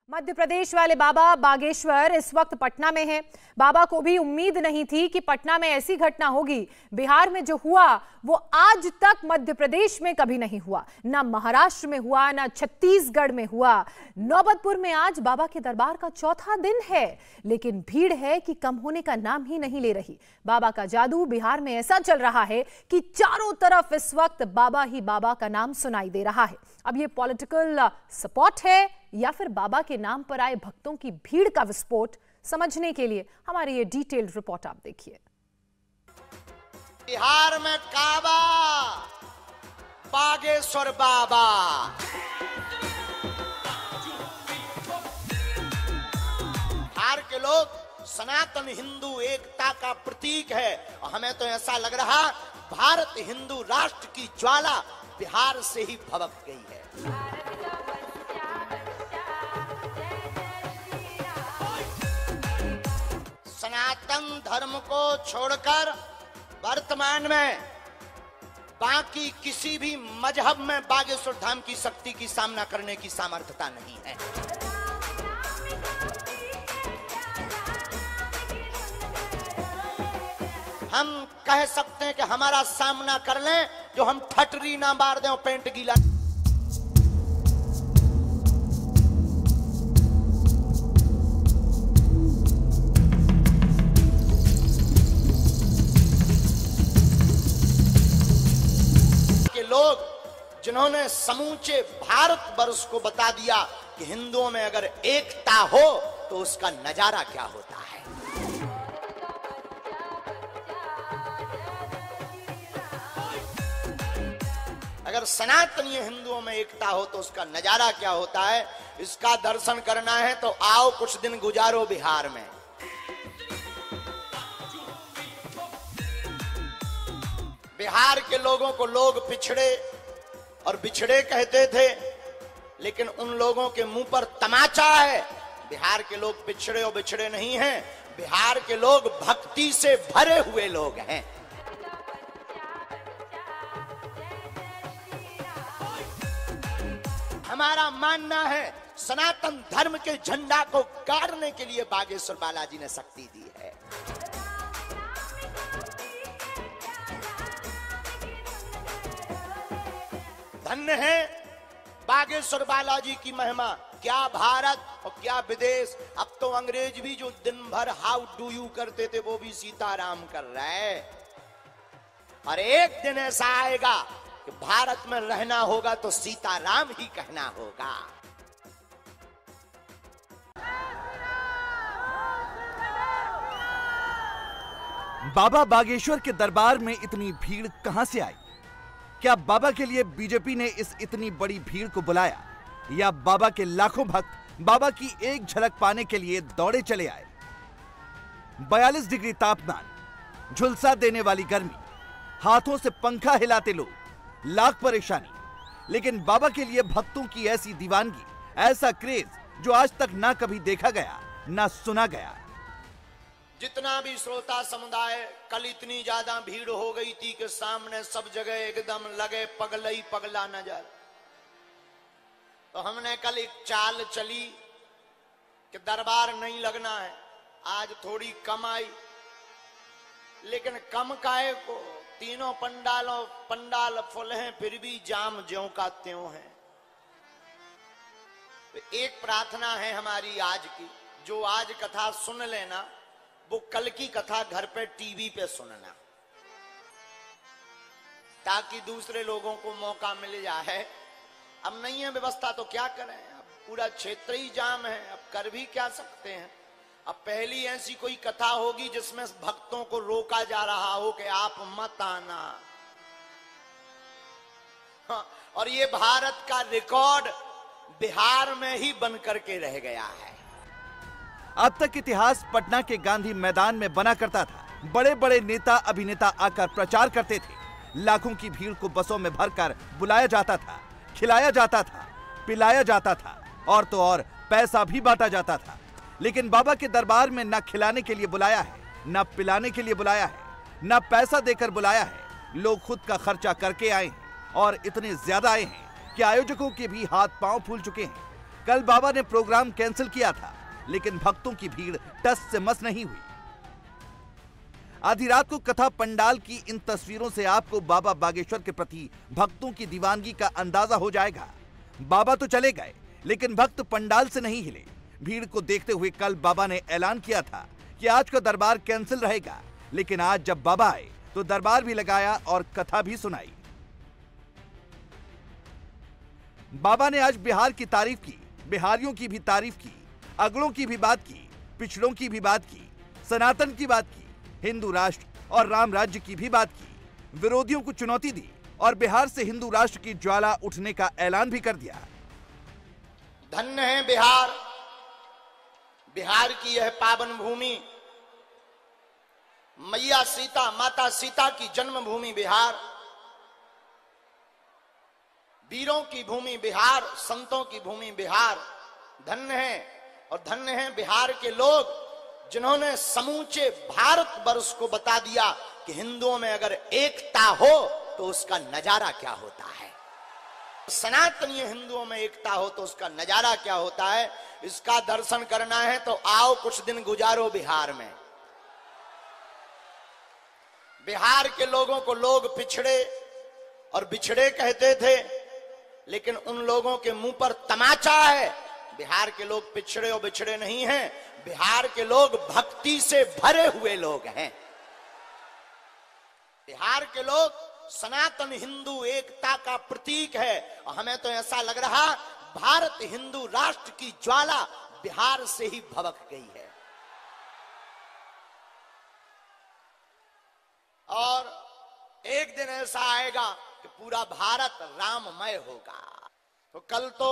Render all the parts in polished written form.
मध्य प्रदेश वाले बाबा बागेश्वर इस वक्त पटना में हैं। बाबा को भी उम्मीद नहीं थी कि पटना में ऐसी घटना होगी। बिहार में जो हुआ वो आज तक मध्य प्रदेश में कभी नहीं हुआ, ना महाराष्ट्र में हुआ, ना छत्तीसगढ़ में हुआ। नौबतपुर में आज बाबा के दरबार का चौथा दिन है, लेकिन भीड़ है कि कम होने का नाम ही नहीं ले रही। बाबा का जादू बिहार में ऐसा चल रहा है कि चारों तरफ इस वक्त बाबा ही बाबा का नाम सुनाई दे रहा है। अब ये पॉलिटिकल सपोर्ट है या फिर बाबा के नाम पर आए भक्तों की भीड़ का विस्फोट, समझने के लिए हमारी ये डिटेल्ड रिपोर्ट आप देखिए। बिहार में काबा, बागेश्वर बाबा। बिहार के लोग सनातन हिंदू एकता का प्रतीक है और हमें तो ऐसा लग रहा भारत हिंदू राष्ट्र की ज्वाला बिहार से ही भभक गई है। सनातन धर्म को छोड़कर वर्तमान में बाकी किसी भी मजहब में बागेश्वर धाम की शक्ति की सामना करने की सामर्थ्यता नहीं है। हम कह सकते हैं कि हमारा सामना कर लें, जो हम ठटरी ना मार दें और पेंट गीला। लोग जिन्होंने समूचे भारतवर्ष को बता दिया कि हिंदुओं में अगर एकता हो तो उसका नजारा क्या होता है। अगर सनातनीय हिंदुओं में एकता हो तो उसका नजारा क्या होता है, इसका दर्शन करना है तो आओ कुछ दिन गुजारो बिहार में। बिहार के लोगों को लोग पिछड़े और बिछड़े कहते थे, लेकिन उन लोगों के मुंह पर तमाचा है। बिहार के लोग पिछड़े और बिछड़े नहीं हैं, बिहार के लोग भक्ति से भरे हुए लोग हैं। हमारा मानना है सनातन धर्म के झंडा को गाड़ने के लिए बागेश्वर बालाजी ने शक्ति दी है। धन्य है बागेश्वर बालाजी की महिमा। क्या भारत और क्या विदेश, अब तो अंग्रेज भी जो दिन भर हाउ डू यू करते थे वो भी सीताराम कर रहे हैं। और एक दिन ऐसा आएगा कि भारत में रहना होगा तो सीताराम ही कहना होगा। बाबा बागेश्वर के दरबार में इतनी भीड़ कहां से आई? क्या बाबा के लिए बीजेपी ने इस इतनी बड़ी भीड़ को बुलाया, या बाबा के लाखों भक्त बाबा की एक झलक पाने के लिए दौड़े चले आए? 42 डिग्री तापमान, झुलसा देने वाली गर्मी, हाथों से पंखा हिलाते लोग, लाख परेशानी, लेकिन बाबा के लिए भक्तों की ऐसी दीवानगी, ऐसा क्रेज जो आज तक ना कभी देखा गया ना सुना गया। जितना भी श्रोता समुदाय, कल इतनी ज्यादा भीड़ हो गई थी कि सामने सब जगह एकदम लगे पगला ही पगला नजर। तो हमने कल एक चाल चली कि दरबार नहीं लगना है, आज थोड़ी कम आई, लेकिन कम काहे को, तीनों पंडाल फुल हैं, फिर भी जाम ज्यों का त्यों है। तो एक प्रार्थना है हमारी आज की, जो आज कथा सुन लेना वो कल की कथा घर पे टीवी पे सुनना, ताकि दूसरे लोगों को मौका मिल जाए। अब नहीं है व्यवस्था तो क्या करें, अब पूरा क्षेत्र ही जाम है, अब कर भी क्या सकते हैं। अब पहली ऐसी कोई कथा होगी जिसमें भक्तों को रोका जा रहा हो कि आप मत आना। हाँ, और ये भारत का रिकॉर्ड बिहार में ही बन करके रह गया है। अब तक इतिहास पटना के गांधी मैदान में बना करता था। बड़े बड़े नेता अभिनेता आकर प्रचार करते थे, लाखों की भीड़ को बसों में भरकर बुलाया जाता था, खिलाया जाता था, पिलाया जाता था और तो और पैसा भी बांटा जाता था। लेकिन बाबा के दरबार में न खिलाने के लिए बुलाया है, न पिलाने के लिए बुलाया है, न पैसा देकर बुलाया है। लोग खुद का खर्चा करके आए हैं और इतने ज्यादा आए हैं कि आयोजकों के भी हाथ पांव फूल चुके हैं। कल बाबा ने प्रोग्राम कैंसिल किया था, लेकिन भक्तों की भीड़ टस से मस नहीं हुई। आधी रात को कथा पंडाल की इन तस्वीरों से आपको बाबा बागेश्वर के प्रति भक्तों की दीवानगी का अंदाजा हो जाएगा। बाबा तो चले गए, लेकिन भक्त पंडाल से नहीं हिले। भीड़ को देखते हुए कल बाबा ने ऐलान किया था कि आज का दरबार कैंसिल रहेगा, लेकिन आज जब बाबा आए तो दरबार भी लगाया और कथा भी सुनाई। बाबा ने आज बिहार की तारीफ की, बिहारियों की भी तारीफ की, अगड़ों की भी बात की, पिछड़ों की भी बात की, सनातन की बात की, हिंदू राष्ट्र और राम राज्य की भी बात की, विरोधियों को चुनौती दी और बिहार से हिंदू राष्ट्र की ज्वाला उठने का ऐलान भी कर दिया। धन्य है बिहार, बिहार की यह पावन भूमि, मैया सीता, माता सीता की जन्मभूमि बिहार, वीरों की भूमि बिहार, संतों की भूमि बिहार। धन्य है, और धन्य है बिहार के लोग जिन्होंने समूचे भारत वर्ष को बता दिया कि हिंदुओं में अगर एकता हो तो उसका नजारा क्या होता है, सनातनीय हिंदुओं में एकता हो तो उसका नजारा क्या होता है। इसका दर्शन करना है तो आओ कुछ दिन गुजारो बिहार में। बिहार के लोगों को लोग पिछड़े और बिछड़े कहते थे, लेकिन उन लोगों के मुंह पर तमाचा है। बिहार के लोग पिछड़े और बिछड़े नहीं हैं, बिहार के लोग भक्ति से भरे हुए लोग हैं। बिहार के लोग सनातन हिंदू एकता का प्रतीक है, और हमें तो ऐसा लग रहा भारत हिंदू राष्ट्र की ज्वाला बिहार से ही भभक गई है। और एक दिन ऐसा आएगा कि पूरा भारत राममय होगा। तो कल तो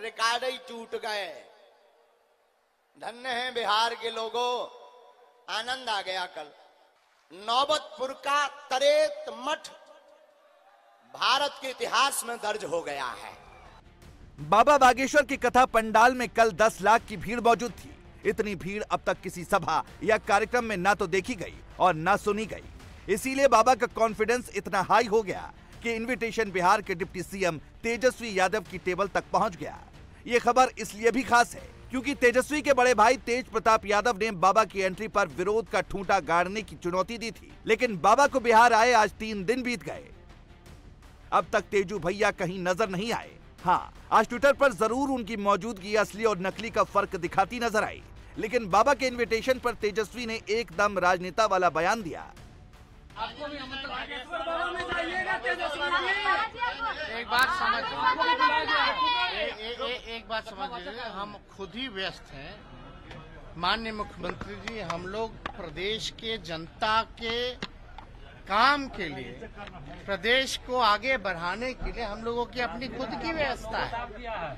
रिकॉर्ड ही टूट गए। धन्य है बिहार के लोगों, आनंद आ गया। कल नौबतपुर का तरेत मठ भारत के इतिहास में दर्ज हो गया है। बाबा बागेश्वर की कथा पंडाल में कल 10 लाख की भीड़ मौजूद थी। इतनी भीड़ अब तक किसी सभा या कार्यक्रम में ना तो देखी गई और ना सुनी गई। इसीलिए बाबा का कॉन्फिडेंस इतना हाई हो गया कि इनविटेशन बिहार के डिप्टी सीएम तेजस्वी यादव की टेबल तक पहुंच गया। ये खबर इसलिए भी खास है क्योंकि तेजस्वी के बड़े भाई तेज प्रताप यादव ने बाबा की एंट्री पर विरोध का ठूंठा गाड़ने की चुनौती दी थी, लेकिन बाबा को बिहार आए आज 3 दिन बीत गए। अब तक तेजू भैया कहीं नजर नहीं आए। हाँ, आज ट्विटर पर जरूर उनकी मौजूदगी असली और नकली का फर्क दिखाती नजर आई, लेकिन बाबा के इनविटेशन पर तेजस्वी ने एकदम राजनेता वाला बयान दिया। आपको भी एक बात समझ लीजिए, हम खुद ही व्यस्त हैं। माननीय मुख्यमंत्री जी, हम लोग प्रदेश के जनता के काम के लिए, प्रदेश को आगे बढ़ाने के लिए हम लोगों की अपनी खुद की व्यवस्था है।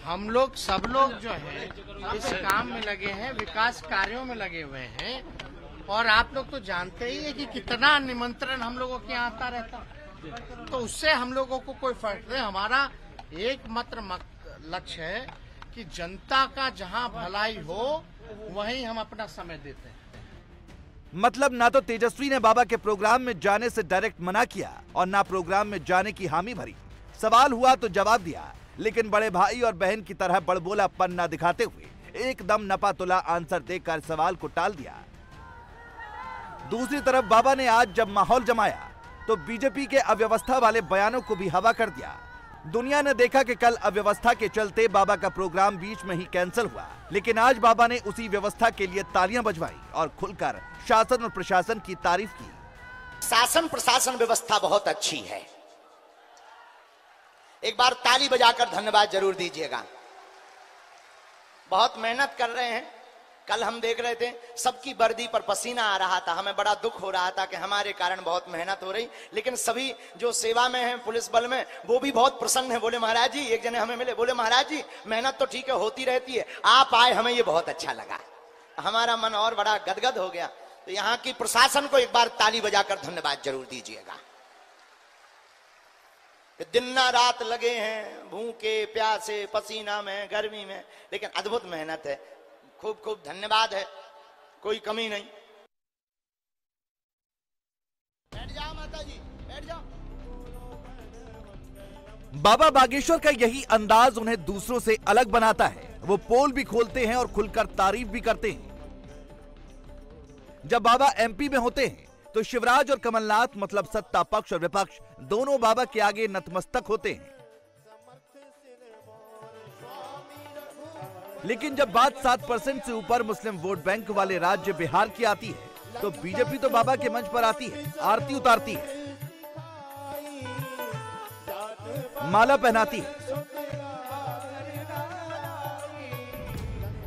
हम लोग सब लोग जो है इस काम में लगे हैं, विकास कार्यों में लगे हुए हैं, और आप लोग तो जानते ही है कि कितना निमंत्रण हम लोगों के यहाँ आता रहता, तो उससे हम लोगों को कोई फर्क नहीं। हमारा एकमात्र लक्ष्य है कि जनता का जहाँ भलाई हो वहीं हम अपना समय देते हैं। मतलब ना तो तेजस्वी ने बाबा के प्रोग्राम में जाने से डायरेक्ट मना किया और ना प्रोग्राम में जाने की हामी भरी। सवाल हुआ तो जवाब दिया, लेकिन बड़े भाई और बहन की तरह बड़बोलापन न दिखाते हुए एकदम नपा तुला आंसर देकर सवाल को टाल दिया। दूसरी तरफ बाबा ने आज जब माहौल जमाया तो बीजेपी के अव्यवस्था वाले बयानों को भी हवा कर दिया। दुनिया ने देखा कि कल अव्यवस्था के चलते बाबा का प्रोग्राम बीच में ही कैंसिल हुआ, लेकिन आज बाबा ने उसी व्यवस्था के लिए तालियां बजवाई और खुलकर शासन और प्रशासन की तारीफ की। शासन प्रशासन व्यवस्था बहुत अच्छी है, एक बार ताली बजाकर धन्यवाद जरूर दीजिएगा। बहुत मेहनत कर रहे हैं। कल हम देख रहे थे सबकी वर्दी पर पसीना आ रहा था, हमें बड़ा दुख हो रहा था कि हमारे कारण बहुत मेहनत हो रही, लेकिन सभी जो सेवा में हैं पुलिस बल में वो भी बहुत प्रसन्न है। बोले महाराज जी, एक जने हमें मिले, बोले महाराज जी मेहनत तो ठीक है होती रहती है, आप आए हमें ये बहुत अच्छा लगा, हमारा मन और बड़ा गदगद हो गया। तो यहाँ की प्रशासन को एक बार ताली बजाकर धन्यवाद जरूर दीजिएगा। दिन रात लगे हैं, भूखे प्यासे पसीना में गर्मी में, लेकिन अद्भुत मेहनत है। खूब खूब धन्यवाद है, कोई कमी नहीं। बैठ जाओ माता जी, बैठ जाओ। बाबा बागेश्वर का यही अंदाज उन्हें दूसरों से अलग बनाता है। वो पोल भी खोलते हैं और खुलकर तारीफ भी करते हैं। जब बाबा एमपी में होते हैं तो शिवराज और कमलनाथ मतलब सत्ता पक्ष और विपक्ष दोनों बाबा के आगे नतमस्तक होते हैं। लेकिन जब बात 7% से ऊपर मुस्लिम वोट बैंक वाले राज्य बिहार की आती है तो बीजेपी तो बाबा के मंच पर आती है, आरती उतारती है, माला पहनाती है।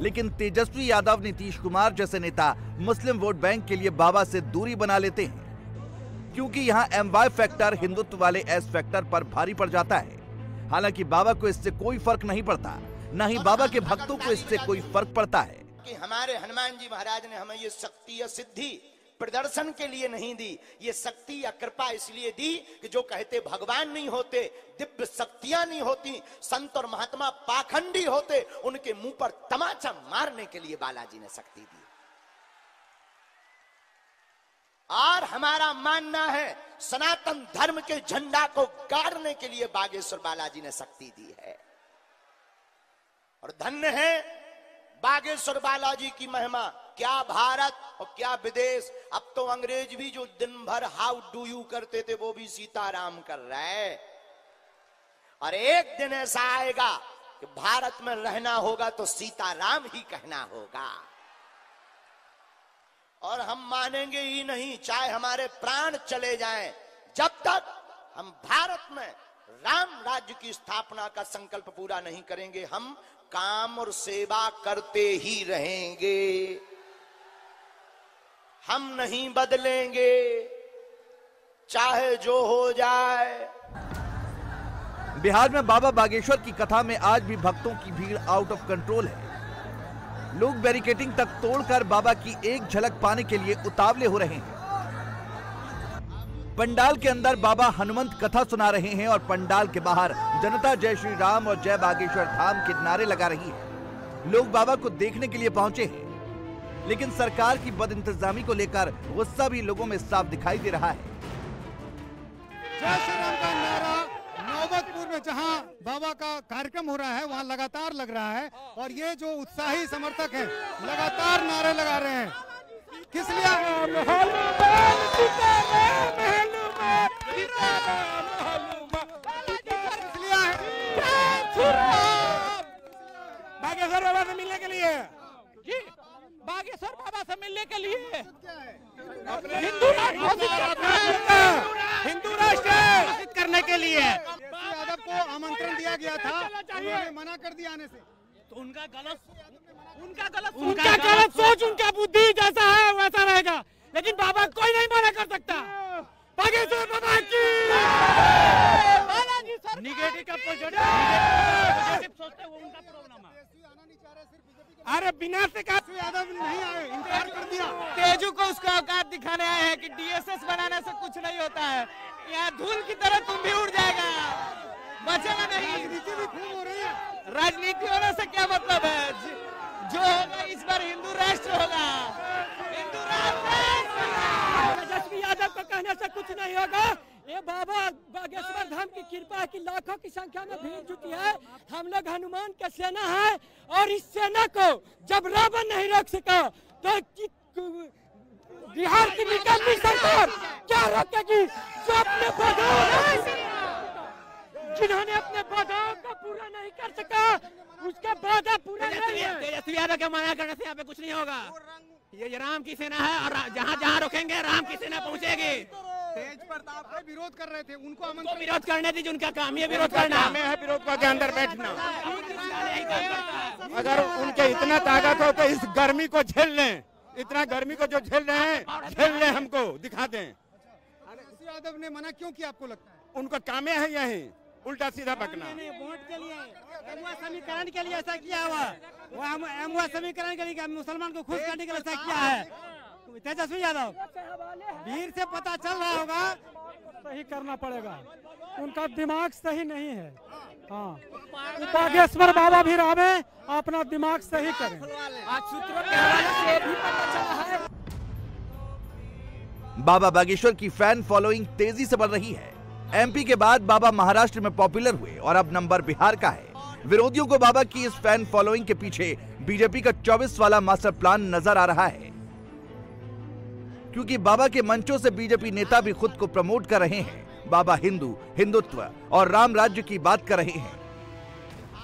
लेकिन तेजस्वी यादव, नीतीश कुमार जैसे नेता मुस्लिम वोट बैंक के लिए बाबा से दूरी बना लेते हैं, क्योंकि यहां MY फैक्टर हिंदुत्व वाले S फैक्टर पर भारी पड़ जाता है। हालांकि बाबा को इससे कोई फर्क नहीं पड़ता, न ही बाबा के भक्तों को इससे कोई फर्क पड़ता है। कि हमारे हनुमान जी महाराज ने हमें ये शक्ति या सिद्धि प्रदर्शन के लिए नहीं दी, ये शक्ति या कृपा इसलिए दी कि जो कहते भगवान नहीं होते, दिव्य शक्तियां नहीं होती, संत और महात्मा पाखंडी होते, उनके मुंह पर तमाचा मारने के लिए बालाजी ने शक्ति दी। और हमारा मानना है सनातन धर्म के झंडा को गाड़ने के लिए बागेश्वर बालाजी ने शक्ति दी है। और धन्य है बागेश्वर बालाजी की महिमा। क्या भारत और क्या विदेश, अब तो अंग्रेज भी जो दिन भर हाउ डू यू करते थे वो भी सीताराम कर रहे। और एक दिन ऐसा आएगा कि भारत में रहना होगा तो सीताराम ही कहना होगा। और हम मानेंगे ही नहीं, चाहे हमारे प्राण चले जाएं, जब तक हम भारत में राम राज्य की स्थापना का संकल्प पूरा नहीं करेंगे, हम काम और सेवा करते ही रहेंगे। हम नहीं बदलेंगे, चाहे जो हो जाए। बिहार में बाबा बागेश्वर की कथा में आज भी भक्तों की भीड़ आउट ऑफ कंट्रोल है। लोग बैरिकेडिंग तक तोड़कर बाबा की एक झलक पाने के लिए उतावले हो रहे हैं। पंडाल के अंदर बाबा हनुमंत कथा सुना रहे हैं और पंडाल के बाहर जनता जय श्री राम और जय बागेश्वर धाम के नारे लगा रही है। लोग बाबा को देखने के लिए पहुंचे हैं, लेकिन सरकार की बदइंतजामी को लेकर गुस्सा भी लोगों में साफ दिखाई दे रहा है। जय श्री राम का नारा नौबतपुर में जहां बाबा का कार्यक्रम हो रहा है वहां लगातार लग रहा है, और ये जो उत्साही समर्थक हैं लगातार नारे लगा रहे हैं। किस लिए? बागेश्वर बाबा से मिलने के लिए जी, बागेश्वर बाबा से मिलने के लिए हिंदू राष्ट्र घोषित करने के लिए यादव को आमंत्रण दिया गया था, उन्होंने मना कर दिया आने से। तो उनका गलत सोच, उनका बुद्धि जैसा है वैसा रहेगा, लेकिन बाबा कोई नहीं मना कर सकता। बागेश्वर बाबा की निगेटिव का पॉजिटिव सोचते हैं, वो उनका प्रॉब्लम है। अरे बिना से यादव नहीं आए, इनकार कर दिया। तेजू को उसका औकात दिखाने आए हैं कि DSS बनाने से कुछ नहीं होता है, यहाँ धूल की तरह तुम भी उड़ जाएगा, बचेगा नहीं। राजनीति भी खूब हो रही है। राजनीति होने से क्या मतलब है? जो होगा इस बार हिंदू राष्ट्र होगा, हिंदू राष्ट्र। तेजस्वी यादव को कहने से कुछ नहीं होगा। ये बाबा बागेश्वर धाम की कृपा है कि लाखों की संख्या में भीड़ जुटी है। हम लोग हनुमान का सेना है, और इस सेना को जब रावण नहीं रोक सका तो बिहार की निकलनी सरकार क्या रोकेगी? जो अपने जिन्होंने अपने वादाओं को पूरा नहीं कर सका, उसका वादा पूरा नहीं है। तेजस्वी यादव के मना करने से यहाँ पे कुछ नहीं होगा। ये राम की सेना है, और जहाँ जहाँ रोकेंगे राम की सेना पहुँचेगी। तेज प्रताप का विरोध कर रहे थे, उनको विरोध करने दीजिए, उनका काम ही विरोध करना है, विरोध के अंदर बैठना। अगर उनके इतना ताकत हो तो इस गर्मी को झेल लें, इतना गर्मी को जो झेल रहे हैं झेल लें, हमको दिखा दें। यादव ने मना क्यों किया आपको लगता है? उनको कामे है यही उल्टा सीधा बकना। वोट के लिए समीकरण के लिए ऐसा किया हुआ, वो समीकरण के लिए मुसलमान को खुश करने के लिए ऐसा किया है। तेजस्वी यादव भीड़ से पता चल रहा होगा, सही करना पड़ेगा, उनका दिमाग सही नहीं है। हाँ, बागेश्वर बाबा भी रहे, अपना दिमाग सही करें। आज सूत्रों के हवाले से भी पता चला है। बाबा बागेश्वर की फैन फॉलोइंग तेजी से बढ़ रही है। एमपी के बाद बाबा महाराष्ट्र में पॉपुलर हुए और अब नंबर बिहार का है। विरोधियों को बाबा की इस फैन फॉलोइंग के पीछे बीजेपी का 24 वाला मास्टर प्लान नजर आ रहा है, क्योंकि बाबा के मंचों से बीजेपी नेता भी खुद को प्रमोट कर रहे हैं। बाबा हिंदुत्व और राम राज्य की बात कर रहे हैं।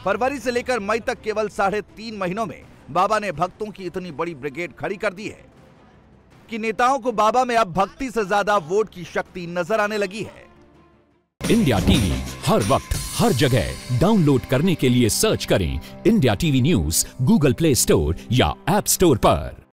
फरवरी से लेकर मई तक केवल 3.5 महीनों में बाबा ने भक्तों की इतनी बड़ी ब्रिगेड खड़ी कर दी है कि नेताओं को बाबा में अब भक्ति से ज्यादा वोट की शक्ति नजर आने लगी है। इंडिया टीवी हर वक्त हर जगह डाउनलोड करने के लिए सर्च करें India TV news Google play store या ऐप स्टोर पर।